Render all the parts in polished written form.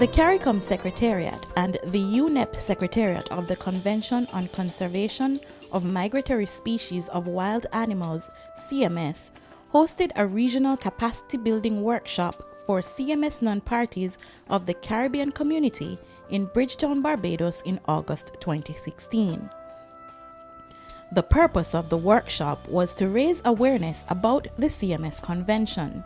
The Caricom Secretariat and the UNEP Secretariat of the Convention on Conservation of Migratory Species of Wild Animals, CMS, hosted a regional capacity building workshop for CMS non-parties of the Caribbean community in Bridgetown, Barbados in August 2016. The purpose of the workshop was to raise awareness about the CMS Convention.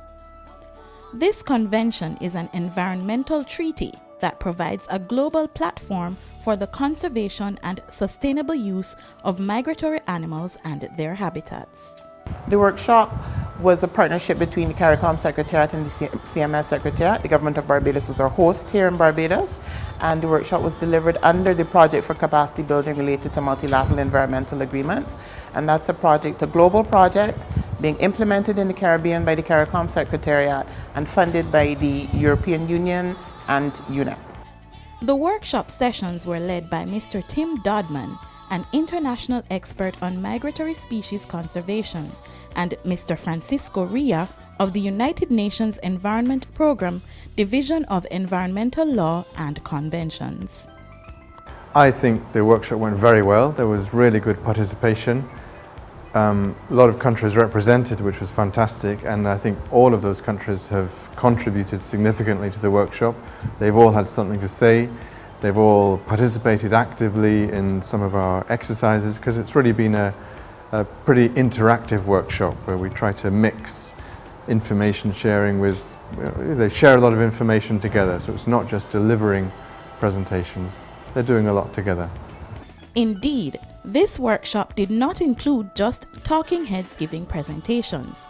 This convention is an environmental treaty that provides a global platform for the conservation and sustainable use of migratory animals and their habitats. The workshop was a partnership between the Caricom Secretariat and the CMS Secretariat. The Government of Barbados was our host here in Barbados, and the workshop was delivered under the Project for Capacity Building related to multilateral environmental agreements. And that's a global project being implemented in the Caribbean by the Caricom Secretariat and funded by the European Union and UNEP. The workshop sessions were led by Mr. Tim Dodman, an international expert on migratory species conservation, and Mr. Francisco Ria of the United Nations Environment Programme, Division of Environmental Law and Conventions. I think the workshop went very well. There was really good participation. A lot of countries represented, which was fantastic, and I think all of those countries have contributed significantly to the workshop. They've all had something to say. They've all participated actively in some of our exercises, because it's really been a pretty interactive workshop where we try to mix information sharing with, they share a lot of information together, so it's not just delivering presentations, they're doing a lot together. Indeed, this workshop did not include just talking heads giving presentations.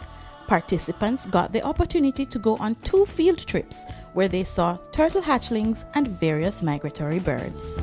Participants got the opportunity to go on 2 field trips where they saw turtle hatchlings and various migratory birds.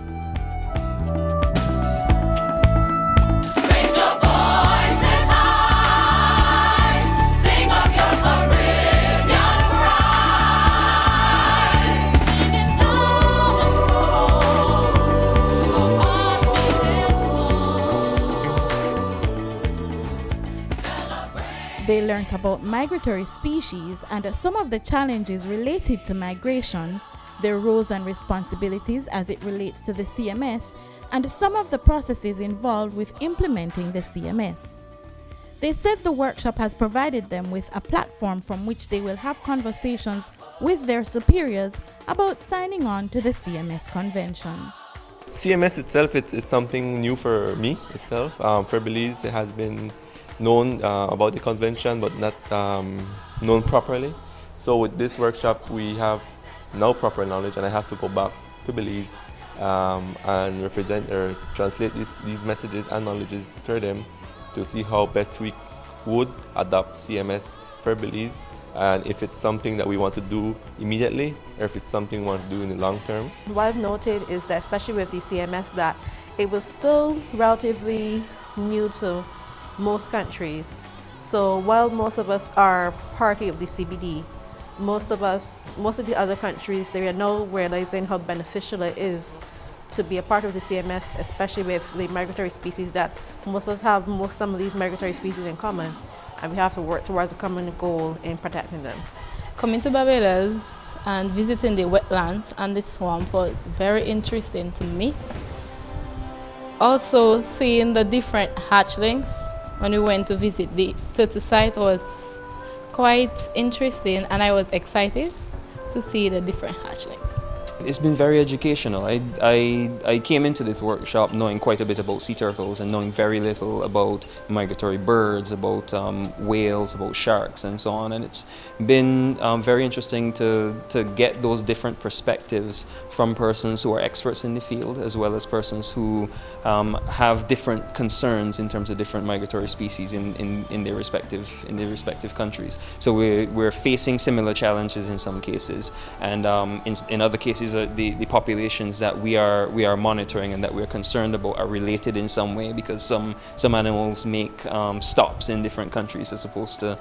They learned about migratory species and some of the challenges related to migration, their roles and responsibilities as it relates to the CMS, and some of the processes involved with implementing the CMS. They said the workshop has provided them with a platform from which they will have conversations with their superiors about signing on to the CMS convention. CMS itself, it's something new for me itself. For Belize, it has been known about the convention, but not known properly. So with this workshop, we have now proper knowledge, and I have to go back to Belize and represent or translate these messages and knowledges for them to see how best we would adopt CMS for Belize, and if it's something that we want to do immediately, or if it's something we want to do in the long term. What I've noted is that, especially with the CMS, that it was still relatively new to most countries. So while most of us are party of the CBD, most of the other countries, they are now realizing how beneficial it is to be a part of the CMS, especially with the migratory species that most of us have some of these migratory species in common, and we have to work towards a common goal in protecting them. Coming to Barbados and visiting the wetlands and the swamp was very interesting to me. Also seeing the different hatchlings when we went to visit the turtle site was quite interesting, and I was excited to see the different hatchlings. It's been very educational. I came into this workshop knowing quite a bit about sea turtles and knowing very little about migratory birds, about whales, about sharks and so on. And it's been very interesting to get those different perspectives from persons who are experts in the field, as well as persons who have different concerns in terms of different migratory species in their respective countries. So we're facing similar challenges in some cases, and in other cases the populations that we are monitoring and that we're concerned about are related in some way, because some animals make stops in different countries as opposed to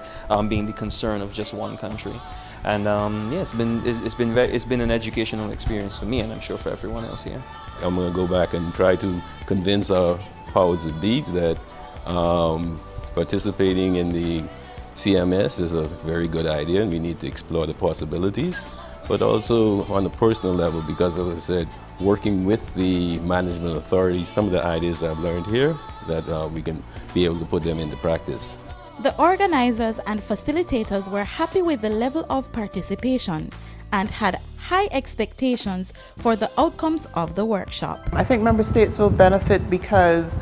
being the concern of just one country. And yeah, it's been an educational experience for me, and I'm sure for everyone else here. I'm going to go back and try to convince our powers that be that participating in the CMS is a very good idea, and we need to explore the possibilities. but also on a personal level because, as I said, working with the management authority, some of the ideas I've learned here that we can be able to put them into practice. The organizers and facilitators were happy with the level of participation and had high expectations for the outcomes of the workshop. I think member states will benefit because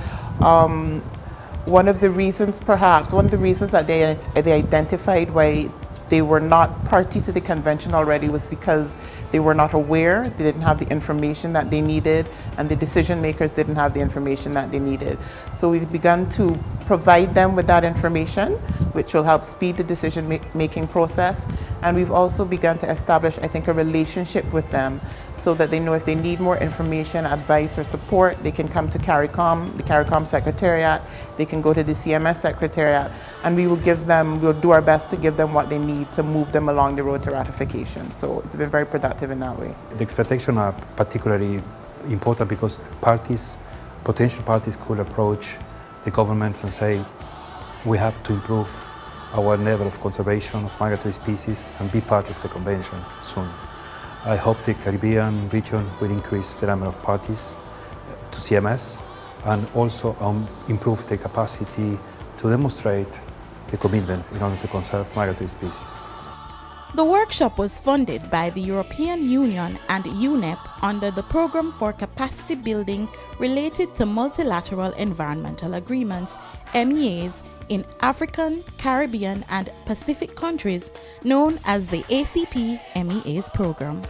one of the reasons that they identified why they were not party to the convention already was because they were not aware, they didn't have the information that they needed, and the decision makers didn't have the information that they needed. So we've begun to provide them with that information, which will help speed the decision making process. And we've also begun to establish, I think, a relationship with them so that they know if they need more information, advice, or support, they can come to Caricom, the Caricom Secretariat, they can go to the CMS Secretariat, and we'll do our best to give them what they need to move them along the road to ratification. So it's been very productive in that way. The expectations are particularly important because potential parties could approach the governments and say, we have to improve our level of conservation of migratory species and be part of the convention soon. I hope the Caribbean region will increase the number of parties to CMS and also improve the capacity to demonstrate the commitment in order to conserve migratory species. The workshop was funded by the European Union and UNEP under the Programme for Capacity Building related to Multilateral Environmental Agreements, MEAs, in African, Caribbean, and Pacific countries known as the ACP MEAs program.